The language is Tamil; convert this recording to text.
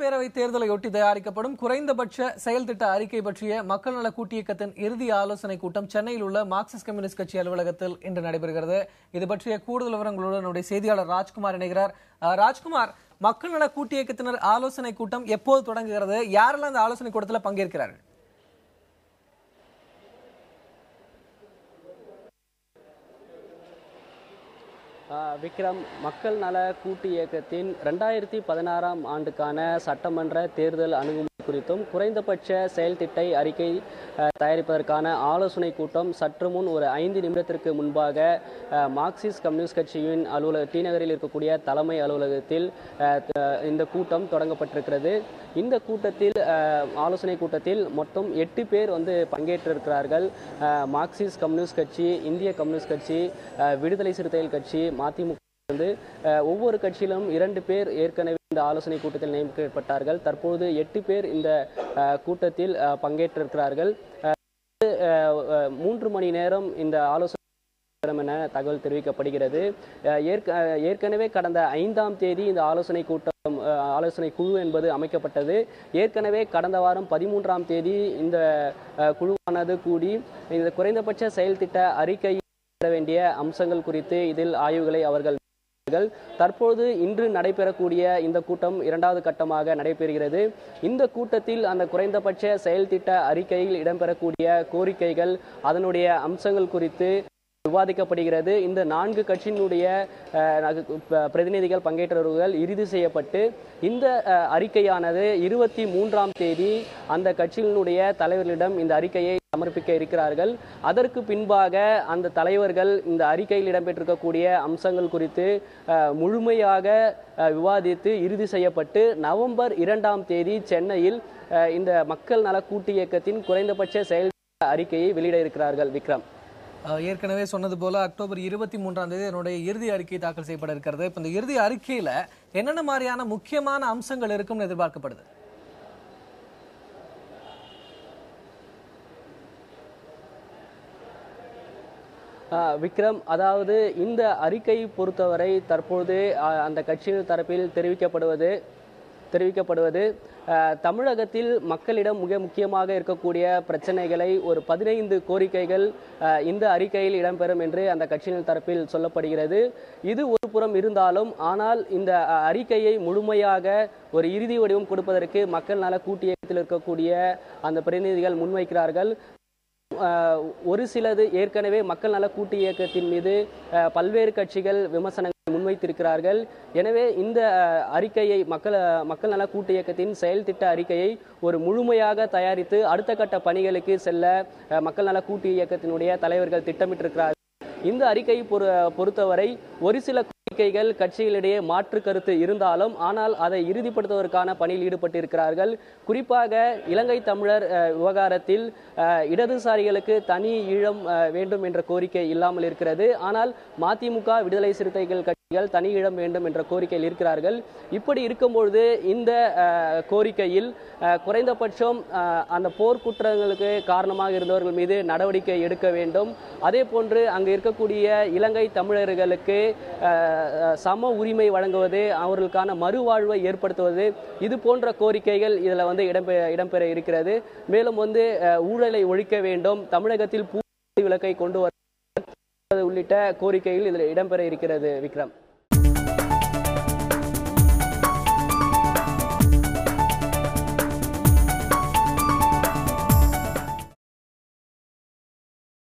சட்டப்பேரவை தேர்தலையொட்டி தயாரிக்கப்படும் குறைந்தபட்ச செயல் திட்ட அறிக்கை பற்றிய மக்கள் நல கூட்டியக்கத்தின் இறுதி ஆலோசனை கூட்டம் சென்னையில் உள்ள மார்க்சிஸ்ட் கம்யூனிஸ்ட் கட்சி அலுவலகத்தில் இன்று நடைபெறுகிறது. இது பற்றிய கூடுதல் விவரங்களுடன் நம்முடைய செய்தியாளர் ராஜ்குமார் இணைகிறார். ராஜ்குமார், மக்கள் நல கூட்டியக்கத்தினர் ஆலோசனை கூட்டம் எப்போது தொடங்குகிறது? யாரெல்லாம் அந்த ஆலோசனை கூட்டத்தில் பங்கேற்கிறார்கள்? விக்ரம், மக்கள் நல கூட்டு இயக்கத்தின் 2016ஆம் ஆண்டுக்கான சட்டமன்ற தேர்தல் அணுகுமுறை குறித்தும் குறைந்தபட்ச செயல் திட்ட அறிக்கை தயாரிப்பதற்கான ஆலோசனை கூட்டம் சற்று முன் ஒரு 5 நிமிடத்திற்கு முன்பாக மார்க்சிஸ்ட் கம்யூனிஸ்ட் கட்சியின் டி நகரில் இருக்கக்கூடிய தலைமை அலுவலகத்தில் இந்த கூட்டம் தொடங்கப்பட்டிருக்கிறது. இந்த கூட்டத்தில் ஆலோசனை கூட்டத்தில் மொத்தம் 8 பேர் பங்கேற்றிருக்கிறார்கள். மார்க்சிஸ்ட் கம்யூனிஸ்ட் கட்சி, இந்திய கம்யூனிஸ்ட் கட்சி, விடுதலை சிறுத்தைகள் கட்சி, மதிமுக ஒவ்வொரு கட்சியிலும் 2 பேர் ஏற்கனவே இந்த ஆலோசனை கூட்டத்தில் நியமிக்கப்பட்டார்கள். தற்போது 8 பேர் இந்த கூட்டத்தில் பங்கேற்றிருக்கிறார்கள். 3 மணி நேரம் இந்த ஆலோசனை என தகவல் தெரிவிக்கப்படுகிறது. ஏற்கனவே கடந்த 5ஆம் தேதி இந்த ஆலோசனை குழு என்பது அமைக்கப்பட்டது. ஏற்கனவே கடந்த வாரம் 13ஆம் தேதி இந்த குழுவானது கூடி இந்த குறைந்தபட்ச செயல் திட்ட அறிக்கை வேண்டிய அம்சங்கள் குறித்து இதில் ஆய்வுகளை அவர்கள் தற்போது இன்று நடைபெறக்கூடிய இந்த கூட்டம் 2வது கட்டமாக நடைபெறுகிறது. இந்த கூட்டத்தில் அந்த குறைந்தபட்ச செயல் திட்ட அறிக்கையில் இடம்பெறக்கூடிய கோரிக்கைகள், அதனுடைய அம்சங்கள் குறித்து விவாதிக்கப்படுகிறது. இந்த 4 கட்சியினுடைய பிரதிநிதிகள் பங்கேற்றவர்கள் இறுதி செய்யப்பட்டு இந்த அறிக்கையானது 23ஆம் தேதி அந்த கட்சியினுடைய தலைவர்களிடம் இந்த அறிக்கையை சமர்ப்பிக்க இருக்கிறார்கள். அதற்கு பின்பாக அந்த தலைவர்கள் இந்த அறிக்கையில் இடம்பெற்றிருக்கக்கூடிய அம்சங்கள் குறித்து முழுமையாக விவாதித்து இறுதி செய்யப்பட்டு நவம்பர் 2ஆம் தேதி சென்னையில் இந்த மக்கள் நல கூட்டு இயக்கத்தின் குறைந்தபட்ச செயல் அறிக்கையை வெளியிட இருக்கிறார்கள். விக்ரம், ஏற்கனவே சொன்னது போல அக்டோபர் 23ஆம் தேதி என்னுடைய இறுதி அறிக்கை தாக்கல் செய்யப்பட இருக்கிறது. இப்ப இந்த இறுதி அறிக்கையில என்னென்ன மாதிரியான முக்கியமான அம்சங்கள் இருக்கும்னு எதிர்பார்க்கப்படுது? விக்ரம், அதாவது இந்த அறிக்கை பொறுத்தவரை தற்போது அந்த கட்சியின் தரப்பில் தெரிவிக்கப்படுவது தமிழகத்தில் மக்களிடம் மிக முக்கியமாக இருக்கக்கூடிய பிரச்சனைகளை ஒரு 15 கோரிக்கைகள் இந்த அறிக்கையில் இடம்பெறும் என்று அந்த கட்சியின் தரப்பில் சொல்லப்படுகிறது. இது ஒரு புறம் இருந்தாலும், ஆனால் இந்த அறிக்கையை முழுமையாக ஒரு இறுதி வடிவம் கொடுப்பதற்கு மக்கள் நல கூட்டு இயக்கத்தில் இருக்கக்கூடிய அந்த பிரதிநிதிகள் முன்வைக்கிறார்கள். ஒரு சிலது ஏற்கனவே மக்கள் நல கூட்டு இயக்கத்தின் மீது பல்வேறு கட்சிகள் விமர்சனங்கள் முன்வைத்திருக்கிறார்கள். எனவே இந்த அறிக்கையை மக்கள் நல கூட்டு இயக்கத்தின் செயல் திட்ட அறிக்கையை ஒரு முழுமையாக தயாரித்து அடுத்த கட்ட பணிகளுக்கு செல்ல மக்கள் நல கூட்டு இயக்கத்தினுடைய தலைவர்கள் திட்டமிட்டிருக்கிறார்கள். இந்த அறிக்கையை பொறுத்தவரை ஒரு சில கோரிக்கைகள் கட்சிகளிடையே மாற்று கருத்து இருந்தாலும், ஆனால் அதை இறுதிப்படுத்துவதற்கான பணியில் ஈடுபட்டிருக்கிறார்கள். குறிப்பாக இலங்கை தமிழர் விவகாரத்தில் இடதுசாரிகளுக்கு தனி ஈழம் வேண்டும் என்ற கோரிக்கை இல்லாமல் இருக்கிறது. ஆனால் மதிமுக, விடுதலை சிறுத்தைகள் கட்சிகள் தனி ஈழம் வேண்டும் என்ற கோரிக்கையில் இருக்கிறார்கள். இப்படி இருக்கும்பொழுது இந்த கோரிக்கையில் குறைந்தபட்சம் அந்த போர்க்குற்றங்களுக்கு காரணமாக இருந்தவர்கள் மீது நடவடிக்கை எடுக்க வேண்டும். அதே போன்று அங்கு இருக்கக்கூடிய இலங்கை தமிழர்களுக்கு சம உரிமை வழங்குவது, அவர்களுக்கான மறுவாழ்வை ஏற்படுத்துவது, இது போன்ற கோரிக்கைகள் இதில் இடம்பெற இருக்கிறது. மேலும் ஊழலை ஒழிக்க வேண்டும், தமிழகத்தில் பூ விலக்கை கொண்டு வர உள்ளிட்ட கோரிக்கைகள் இதில் இடம்பெற இருக்கிறது. விக்ரம்.